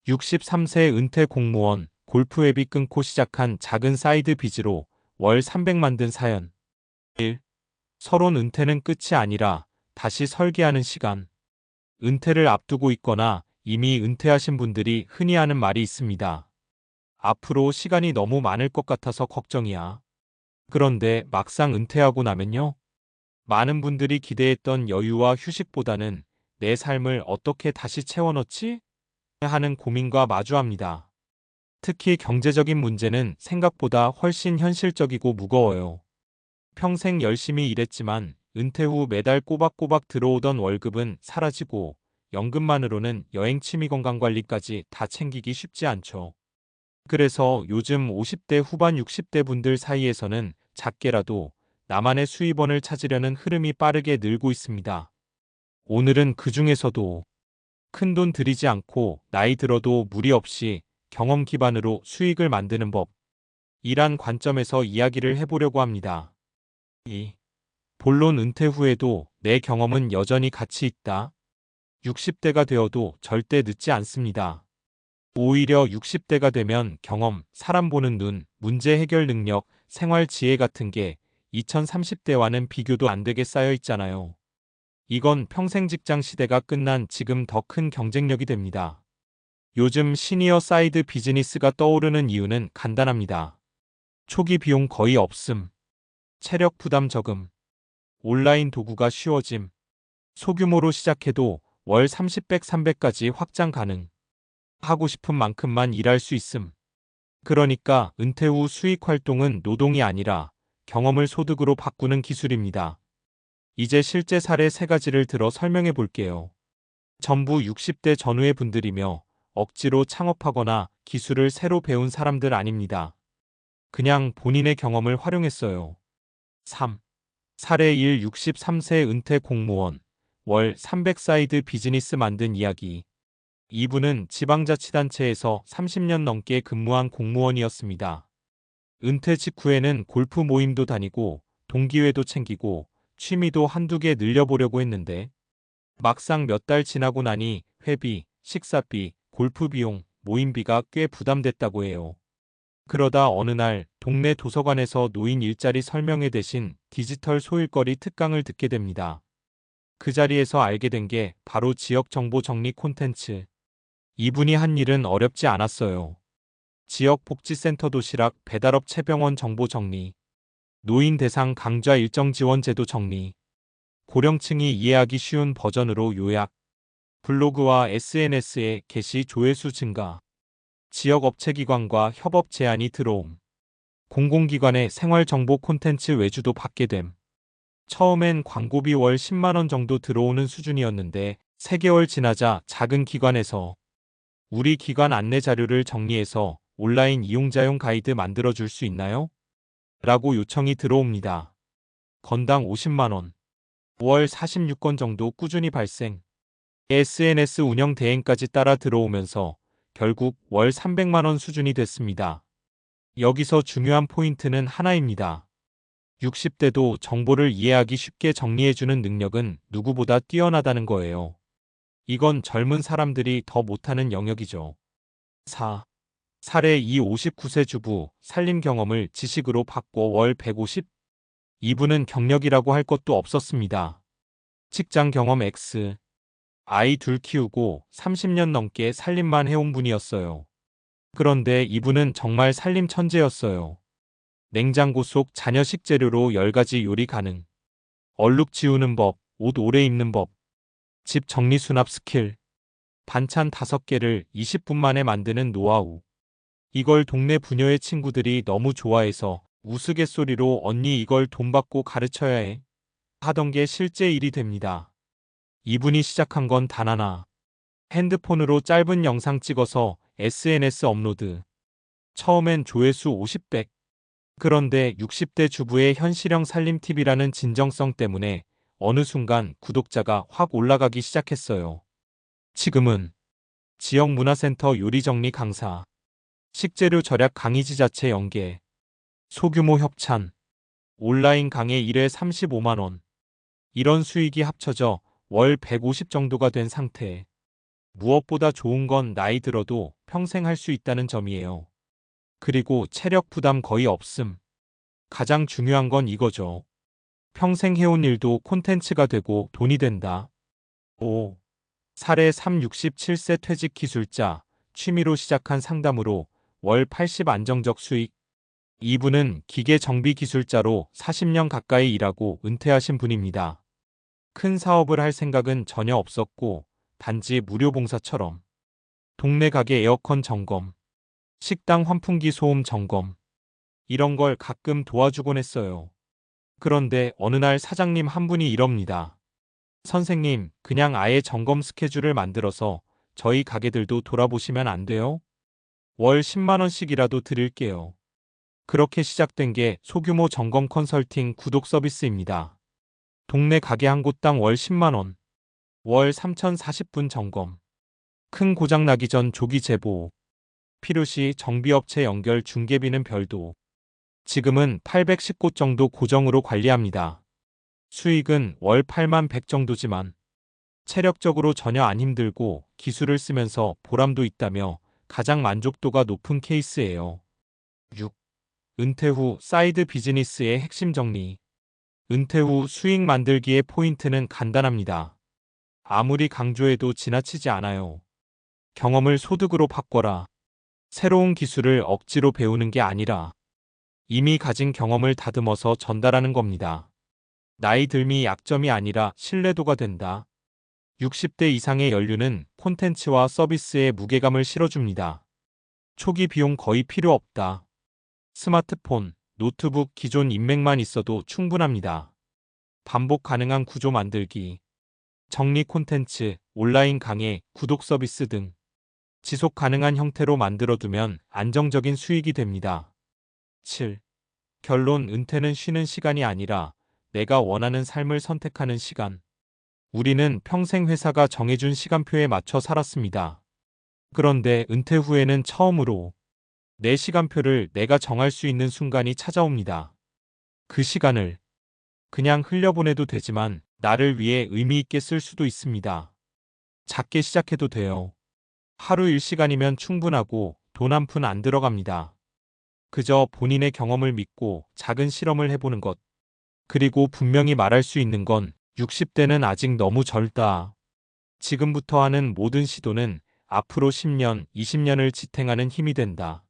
63세 은퇴 공무원, 골프 앱이 끊고 시작한 작은 사이드 비즈로 월 300만 든 사연. 1. 서론 은퇴는 끝이 아니라 다시 설계하는 시간. 은퇴를 앞두고 있거나 이미 은퇴하신 분들이 흔히 하는 말이 있습니다. 앞으로 시간이 너무 많을 것 같아서 걱정이야. 그런데 막상 은퇴하고 나면요. 많은 분들이 기대했던 여유와 휴식보다는 내 삶을 어떻게 다시 채워넣지? 하는 고민과 마주합니다. 특히 경제적인 문제는 생각보다 훨씬 현실적이고 무거워요. 평생 열심히 일했지만 은퇴 후 매달 꼬박꼬박 들어오던 월급은 사라지고 연금만으로는 여행 취미 건강관리까지 다 챙기기 쉽지 않죠. 그래서 요즘 50대 후반 60대 분들 사이에서는 작게라도 나만의 수입원을 찾으려는 흐름이 빠르게 늘고 있습니다. 오늘은 그 중에서도 큰돈 들이지 않고 나이 들어도 무리 없이 경험 기반으로 수익을 만드는 법, 이란 관점에서 이야기를 해보려고 합니다. 2. 본론 은퇴 후에도 내 경험은 여전히 가치 있다. 60대가 되어도 절대 늦지 않습니다. 오히려 60대가 되면 경험, 사람 보는 눈, 문제 해결 능력, 생활 지혜 같은 게 2030대와는 비교도 안 되게 쌓여 있잖아요. 이건 평생 직장 시대가 끝난 지금 더 큰 경쟁력이 됩니다. 요즘 시니어 사이드 비즈니스가 떠오르는 이유는 간단합니다. 초기 비용 거의 없음, 체력 부담 적음, 온라인 도구가 쉬워짐, 소규모로 시작해도 월 30백, 300까지 확장 가능, 하고 싶은 만큼만 일할 수 있음. 그러니까 은퇴 후 수익 활동은 노동이 아니라 경험을 소득으로 바꾸는 기술입니다. 이제 실제 사례 3가지를 들어 설명해 볼게요. 전부 60대 전후의 분들이며 억지로 창업하거나 기술을 새로 배운 사람들 아닙니다. 그냥 본인의 경험을 활용했어요. 3. 사례 1. 63세 은퇴 공무원, 월 300 사이드 비즈니스 만든 이야기. 이분은 지방자치단체에서 30년 넘게 근무한 공무원이었습니다. 은퇴 직후에는 골프 모임도 다니고 동기회도 챙기고 취미도 한두 개 늘려보려고 했는데 막상 몇 달 지나고 나니 회비, 식사비, 골프 비용, 모임비가 꽤 부담됐다고 해요. 그러다 어느 날 동네 도서관에서 노인 일자리 설명회 대신 디지털 소일거리 특강을 듣게 됩니다. 그 자리에서 알게 된 게 바로 지역 정보 정리 콘텐츠. 이분이 한 일은 어렵지 않았어요. 지역 복지센터 도시락 배달업 체병원 정보 정리, 노인 대상 강좌 일정 지원 제도 정리, 고령층이 이해하기 쉬운 버전으로 요약, 블로그와 SNS에 게시 조회수 증가, 지역 업체기관과 협업 제안이 들어옴, 공공기관의 생활정보 콘텐츠 외주도 받게 됨. 처음엔 광고비 월 10만원 정도 들어오는 수준이었는데 3개월 지나자 작은 기관에서 우리 기관 안내 자료를 정리해서 온라인 이용자용 가이드 만들어줄 수 있나요? 라고 요청이 들어옵니다. 건당 50만원. 월 46건 정도 꾸준히 발생. SNS 운영 대행까지 따라 들어오면서 결국 월 300만원 수준이 됐습니다. 여기서 중요한 포인트는 하나입니다. 60대도 정보를 이해하기 쉽게 정리해주는 능력은 누구보다 뛰어나다는 거예요. 이건 젊은 사람들이 더 못하는 영역이죠. 4. 사례 2. 59세 주부, 살림 경험을 지식으로 바꿔 월 150. 이분은 경력이라고 할 것도 없었습니다. 직장 경험 X. 아이 둘 키우고 30년 넘게 살림만 해온 분이었어요. 그런데 이분은 정말 살림 천재였어요. 냉장고 속 잔여 식재료로 10가지 요리 가능. 얼룩 지우는 법, 옷 오래 입는 법, 집 정리 수납 스킬, 반찬 5개를 20분 만에 만드는 노하우. 이걸 동네 부녀의 친구들이 너무 좋아해서 우스갯소리로 언니 이걸 돈 받고 가르쳐야 해 하던 게 실제 일이 됩니다. 이분이 시작한 건 단 하나. 핸드폰으로 짧은 영상 찍어서 SNS 업로드. 처음엔 조회수 50백. 그런데 60대 주부의 현실형 살림 팁이라는 진정성 때문에 어느 순간 구독자가 확 올라가기 시작했어요. 지금은 지역 문화센터 요리 정리 강사, 식재료 절약 강의지 자체 연계, 소규모 협찬, 온라인 강의 1회 35만원. 이런 수익이 합쳐져 월 150 정도가 된 상태. 무엇보다 좋은 건 나이 들어도 평생 할 수 있다는 점이에요. 그리고 체력 부담 거의 없음. 가장 중요한 건 이거죠. 평생 해온 일도 콘텐츠가 되고 돈이 된다. 5. 사례 3 67세 퇴직 기술자, 취미로 시작한 상담으로 월 80 안정적 수익. 이분은 기계 정비 기술자로 40년 가까이 일하고 은퇴하신 분입니다. 큰 사업을 할 생각은 전혀 없었고 단지 무료 봉사처럼 동네 가게 에어컨 점검, 식당 환풍기 소음 점검 이런 걸 가끔 도와주곤 했어요. 그런데 어느 날 사장님 한 분이 이럽니다. 선생님, 그냥 아예 점검 스케줄을 만들어서 저희 가게들도 돌아보시면 안 돼요? 월 10만 원씩이라도 드릴게요. 그렇게 시작된 게 소규모 점검 컨설팅 구독 서비스입니다. 동네 가게 한 곳당 월 10만 원, 월 3,040분 점검, 큰 고장 나기 전 조기 제보, 필요시 정비업체 연결 중개비는 별도. 지금은 810곳 정도 고정으로 관리합니다. 수익은 월 8만 100 정도지만 체력적으로 전혀 안 힘들고 기술을 쓰면서 보람도 있다며 가장 만족도가 높은 케이스예요. 6. 은퇴 후 사이드 비즈니스의 핵심 정리. 은퇴 후 수익 만들기의 포인트는 간단합니다. 아무리 강조해도 지나치지 않아요. 경험을 소득으로 바꿔라. 새로운 기술을 억지로 배우는 게 아니라 이미 가진 경험을 다듬어서 전달하는 겁니다. 나이 들미 약점이 아니라 신뢰도가 된다. 60대 이상의 연륜은 콘텐츠와 서비스에 무게감을 실어줍니다. 초기 비용 거의 필요 없다. 스마트폰, 노트북 기존 인맥만 있어도 충분합니다. 반복 가능한 구조 만들기, 정리 콘텐츠, 온라인 강의, 구독 서비스 등 지속 가능한 형태로 만들어두면 안정적인 수익이 됩니다. 7. 결론 은퇴는 쉬는 시간이 아니라 내가 원하는 삶을 선택하는 시간. 우리는 평생 회사가 정해준 시간표에 맞춰 살았습니다. 그런데 은퇴 후에는 처음으로 내 시간표를 내가 정할 수 있는 순간이 찾아옵니다. 그 시간을 그냥 흘려보내도 되지만 나를 위해 의미 있게 쓸 수도 있습니다. 작게 시작해도 돼요. 하루 1시간이면 충분하고 돈 한 푼 안 들어갑니다. 그저 본인의 경험을 믿고 작은 실험을 해보는 것. 그리고 분명히 말할 수 있는 건 60대는 아직 너무 젊다. 지금부터 하는 모든 시도는 앞으로 10년, 20년을 지탱하는 힘이 된다.